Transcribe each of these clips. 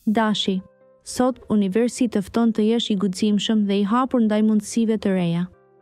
Dashi, sot universi të fton të jesh i guximshëm dhe i hapur ndaj mundësive të reja.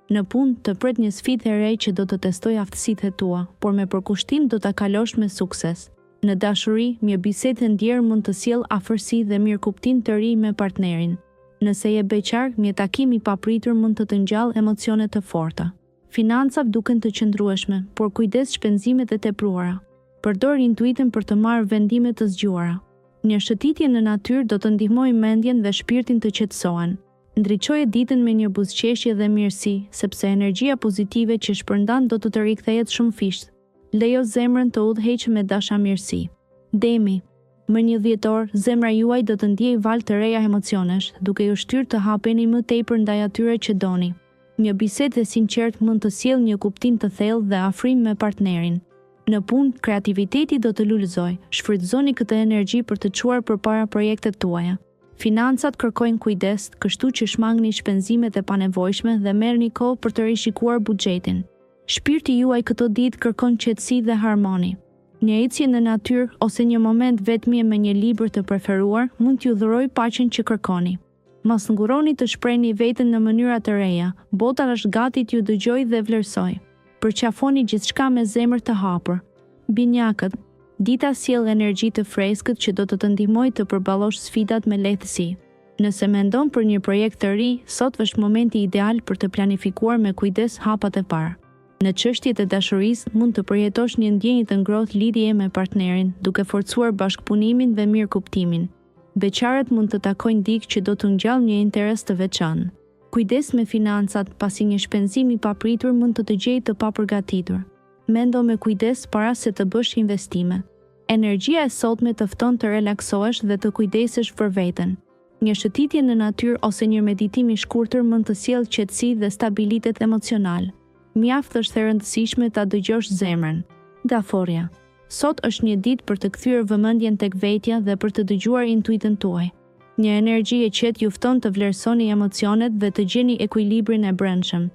Në punë të pret një sfidë e re që do të testoj aftësitë e tua, por me përkushtim do ta kalosh me sukses. Në dashuri, mirëbisedë e ndjerë mund të sjellë afërsi dhe mirëkuptim të ri me partnerin. Nëse je beqar, një takim i papritur mund të ngjallë emocione të forta. Financat duken të qëndrueshme, por kujdes shpenzimet e tepruara. Përdor intuitën për të marrë vendime të zgjuara. Një shëtitje në natyrë do të ndihmojë mendjen dhe shpirtin të qetësohen. Ndriçoje ditën me një buzëqeshje dhe mirësi, sepse energjia pozitive që shpërndan do të të rikthehet shumë fisht. Lejo zemrën të udhëheqë me dashamirësi. Demi, më 1 dhjetor, zemra juaj do të ndjejë val të reja emocionesh, duke ju shtyrë të hapeni më tepër ndaj atyre që doni. Një bisedë e sinqert mund të sjellë një kuptim të thellë dhe afrim me partnerin. Në punë, kreativiteti do të lulëzojë. Shfrytëzoni këtë energji për të çuar përpara projektet tuaja. Financat kërkojnë kujdes, kështu që shmangni shpenzimet e panevojshme dhe merrni kohë për të rishikuar buxhetin. Shpirti juaj këto ditë kërkon qetësi dhe harmoni. Një ecje në natyrë ose një moment vetmie me një libër të preferuar mund t'ju dhurojë paqen që kërkoni. Mos nguroni të shprehni veten në mënyra të reja, bota është gati t'ju dëgjojë dhe vlerësoj. Përqafoni gjithçka me zemër të hapur. Binjakët, dita sjell energji të freskët që do të ndihmojë të përballosh sfidat me lehtësi. Nëse mendon për një projekt të ri, sot është momenti ideal për të planifikuar me kujdes hapat e parë. Në çështjet e dashurisë mund të përjetosh një ndjenjë të ngrohtë lidhje me partnerin, duke forcuar bashkëpunimin dhe mirëkuptimin. Beqarët mund të takojnë dikë që do të ngjallë një interes të veçantë. Kujdes me financat, pasi një shpenzim i papritur mund të gjejë të papërgatitur. Mendo me kujdes para se të bësh investime. Energjia e sotme të fton të relaksohesh dhe të kujdesesh për veten. Një shëtitje në natyrë ose një meditim i shkurtër mund të sjellë qetësi dhe stabilitet emocional. Mjaft është e rëndësishme ta dëgjosh zemrën. Daforja. Sot është një ditë për të kthyer vëmendjen tek vetja dhe për të dëgjuar intuitën tuaj. Një energji e qetë ju fton të vlerësoni emocionet dhe të gjeni ekuilibrin e brendshëm.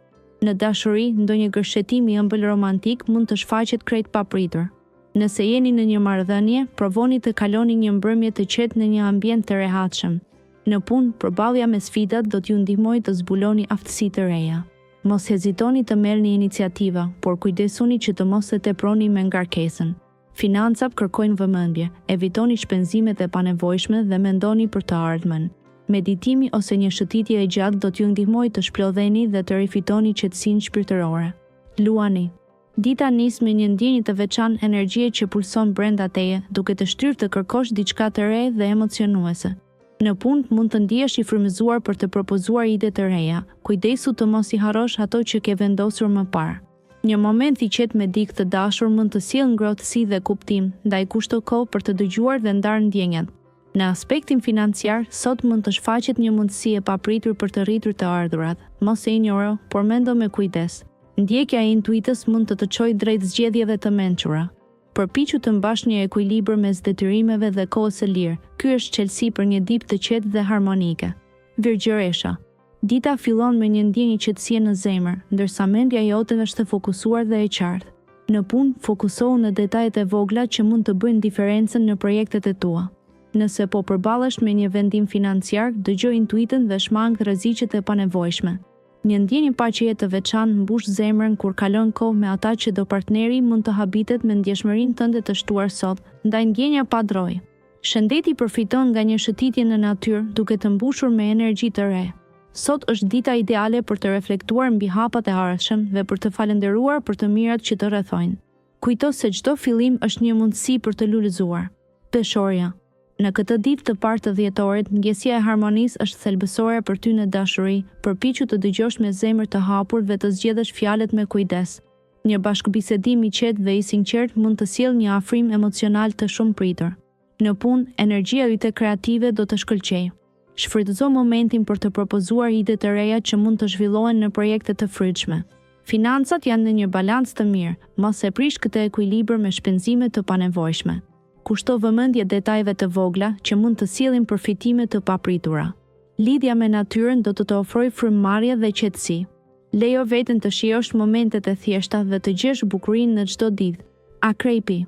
Në dashuri, ndonjë gërshetim i ëmbël romantik mund të shfaqet krejt papritur. Nëse jeni në një marrëdhënie, provoni të kaloni një mbrëmje të qetë në një ambient të rehatshëm. Në punë, përballja me sfidat do t'ju ndihmojë të zbuloni aftësi të reja. Mos hezitoni të merrni iniciativa, por kujdesuni që të mos e teproni me ngarkesën. Financat kërkojnë vëmendje, evitoni shpenzimet e panevojshme dhe mendoni për të ardhmen. Meditimi ose një shëtitje e gjatë do t'ju ndihmojë të shplodheni dhe të rifitoni qetësinë shpirtërore. Luani. Dita nis me një ndjenjë të veçantë energjie që pulson brenda teje, duke të shtyrë të kërkosh diçka të re dhe emocionuese. Në punë mund të ndihesh i frymëzuar për të propozuar ide të reja. Kujdesu të mos i harrosh ato që ke vendosur më parë. Një moment i qetë me dikë të dashur mund të sjellë ngrohtësi dhe kuptim, ndaj kushto kohë për të dëgjuar dhe ndarë ndjenjat. Në aspektin financiar, sot mund të shfaqet një mundësi e papritur për të rritur të ardhurat. Mos e injoro, por mendo me kujdes. Ndjekja e intuitës mund të çojë drejt zgjedhjeve të mençura. Përpiqu të mbash një ekuilibër mes detyrimeve dhe kohës së lirë. Ky është çelësi për një ditë të qetë dhe harmonike. Virgjëresha. Dita fillon me një ndjenjë qetësie në zemër, ndërsa mendja jote është e fokusuar dhe e qartë. Në punë, fokusohu në detajet e vogla që mund të bëjnë diferencën në projektet e tua. Nëse po përballesh me një vendim financiar, dëgjoj intuitën dhe shmang rreziqet e panevojshme. Një ndjenjë paqeje të veçantë mbush zemrën kur kalon kohë me ata që do partneri mund të habitet me ndjeshmërinë tënde të shtuar sot, ndaj ndjenja pa droj. Shëndeti përfiton nga një shëtitje në natyrë, duke të mbushur me energji të re. Sot është dita ideale për të reflektuar mbi hapat e ardhshëm dhe për të falendëruar për të mirat që të rrethojnë. Kujto se çdo fillim është një mundësi për të lulëzuar. Peshorja. Në këtë ditë të parë të dhjetorit, ndjesia e harmonisë është thelbësore për ty në dashuri. Përpiqu të dëgjosh me zemër të hapur dhe të zgjedhësh fjalët me kujdes. Një bashkëbisedim i qetë dhe i sinqert mund të sjellë një afrim emocional të shumë pritur. Në punë, energjia yte kreative do të shkëlqejë. Shfrytëzo momentin për të propozuar ide të reja që mund të zhvillohen në projekte të frytshme. Financat janë në një balancë të mirë, mos e prish këtë ekuilibër me shpenzime të panevojshme. Kushto vëmendje detajeve të vogla që mund të sjellin përfitime të papritura. Lidhja me natyrën do të ofrojë frymëmarrje dhe qetësi. Lejo veten të shijosh momentet e thjeshta dhe të gjesh bukurinë në çdo ditë. Akrepi.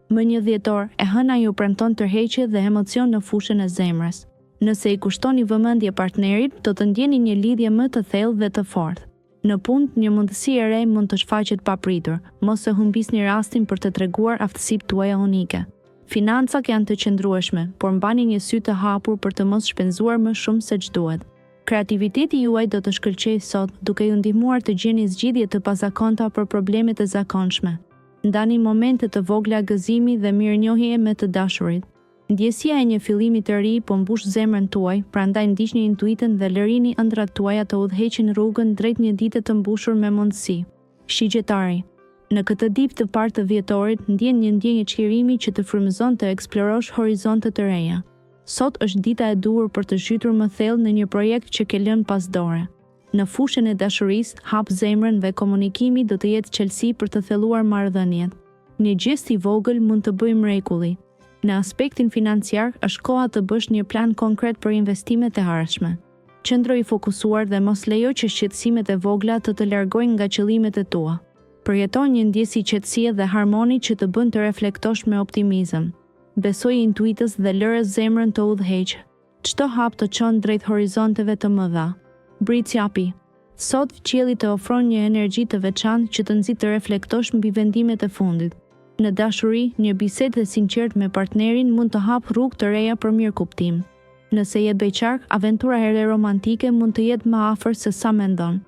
Më 1 dhjetor, e hëna ju premton tërheqje dhe emocion në fushën e zemrës. Nëse i kushtoni vëmendje partnerit, do të ndjeni një lidhje më të thellë dhe të fortë. Në punë, një mundësi e re mund të shfaqet papritur, mos e humbisni rastin për të treguar aftësitë tuaja unike. Financat janë të qëndrueshme, por mbani një sy të hapur për të mos shpenzuar më shumë se ç'duhet. Kreativiteti juaj do të shkëlqejë sot, duke ju ndihmuar të gjeni zgjidhje të pazakonta për problemet e zakonshme. Ndani momente të vogla gëzimi dhe mirënjohje me të dashurit. Ndjesia e një fillimi të ri po mbush zemrën tuaj, prandaj ndiqni intuitën dhe lërini ëndrat tuaja të udhëheqin rrugën drejt një dite të mbushur me mundësi. Shigjetari. Në këtë ditë të parë të dhjetorit, ndjen një ndjenjë çlirimi që të frymëzon të eksplorosh horizonte të reja. Sot është dita e duhur për të zhytur më thellë në një projekt që ke lënë pas dore. Në fushën e dashurisë, hap zemrën dhe komunikimi do të jetë çelësi për të thelluar marrëdhëniet. Një gest i vogël mund të bëjë mrekulli. Në aspektin financiar, është koha të bësh një plan konkret për investimet e ardhshme. Qëndro i fokusuar dhe mos lejo që shqetësimet e vogla të largojnë nga qëllimet e tua. Përjeton një ndjesi qetësie dhe harmoni që të bën të reflektosh me optimizëm. Besoj intuitës dhe lëre zemrën të udhëheqë. Çdo hap të çon drejt horizonteve të mëdha. Britsjapi. Sot qielli të ofron një energji të veçantë që të nxit të reflektosh mbi vendimet e fundit. Në dashuri, një bisedë e sinqert me partnerin mund të hap rrugë të reja për mirëkuptim. Nëse je beqar, aventura ere romantike mund të jetë më afër se sa mendon.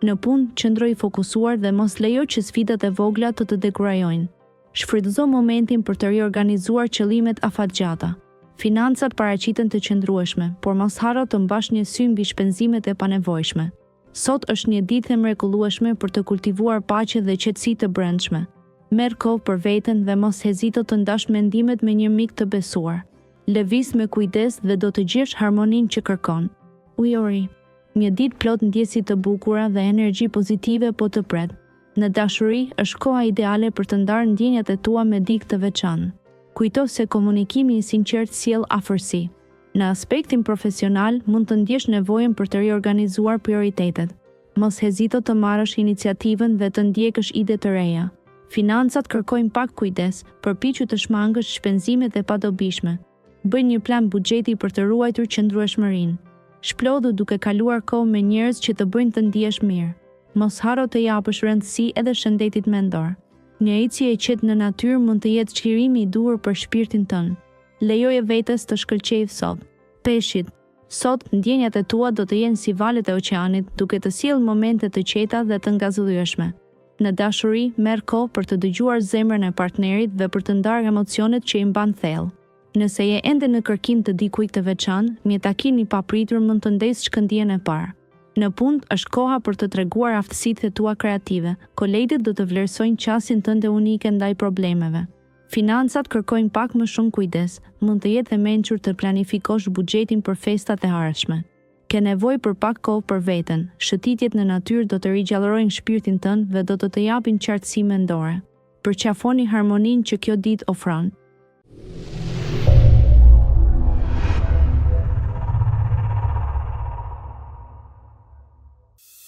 Në punë, qëndro i fokusuar dhe mos lejo që sfidat e vogla të dekurajojnë. Shfrytëzo momentin për të riorganizuar qëllimet afatgjata. Financat paraqiten të qëndrueshme, por mos harro të mbash një sy mbi shpenzimet e panevojshme. Sot është një ditë e mrekullueshme për të kultivuar paqe dhe qetësi të brendshme. Merr kohë për veten dhe mos hezito të ndash mendimet me një mik të besuar. Lëviz me kujdes dhe do të gjesh harmoninë që kërkon. Ujori. Një ditë plot ndjesi të bukura dhe energji pozitive po të pret. Në dashuri është koha ideale për të ndarë ndjenjat e tua me dikë të veçantë. Kujto se komunikimi i sinqert sjell afërsi. Në aspektin profesional mund të ndjesh nevojën për të riorganizuar prioritetet. Mos hezito të marrësh iniciativën dhe të ndjekësh ide të reja. Financat kërkojnë pak kujdes, përpiqu të shmangësh shpenzimet e padobishme. Bëj një plan buxheti për të ruajtur qëndrueshmërinë. Shplodhu duke kaluar kohë me njerëz që të bëjnë të ndihesh mirë. Mos harro të japësh rëndësi edhe shëndetit mendor. Një ecje e qetë në natyrë mund të jetë çlirimi i duhur për shpirtin tënd. Lejoje vetes të shkëlqejë sot. Peshqit. Sot ndjenjat e tua do të jenë si valët e oqeanit, duke të sjellë momente të qeta dhe të ngazëllyeshme. Në dashuri, merr kohë për të dëgjuar zemrën e partnerit dhe për të ndarë emocionet që i mban thellë. Nëse je ende në kërkim të dikujt të veçantë, një takim i papritur mund të ndesë shkëndijën e parë. Në punë është koha për të treguar aftësitë e tua kreative. Kolegët do të vlerësojnë qasjen tënde unike ndaj problemeve. Financat kërkojnë pak më shumë kujdes, mund të jetë e mençur të planifikosh buxhetin për festat e ardhshme. Ke nevojë për pak kohë për veten. Shëtitjet në natyrë do të rigjallërojnë shpirtin tënd dhe do të japin qartësi mendore. Përqafoni harmoninë që kjo ditë ofron.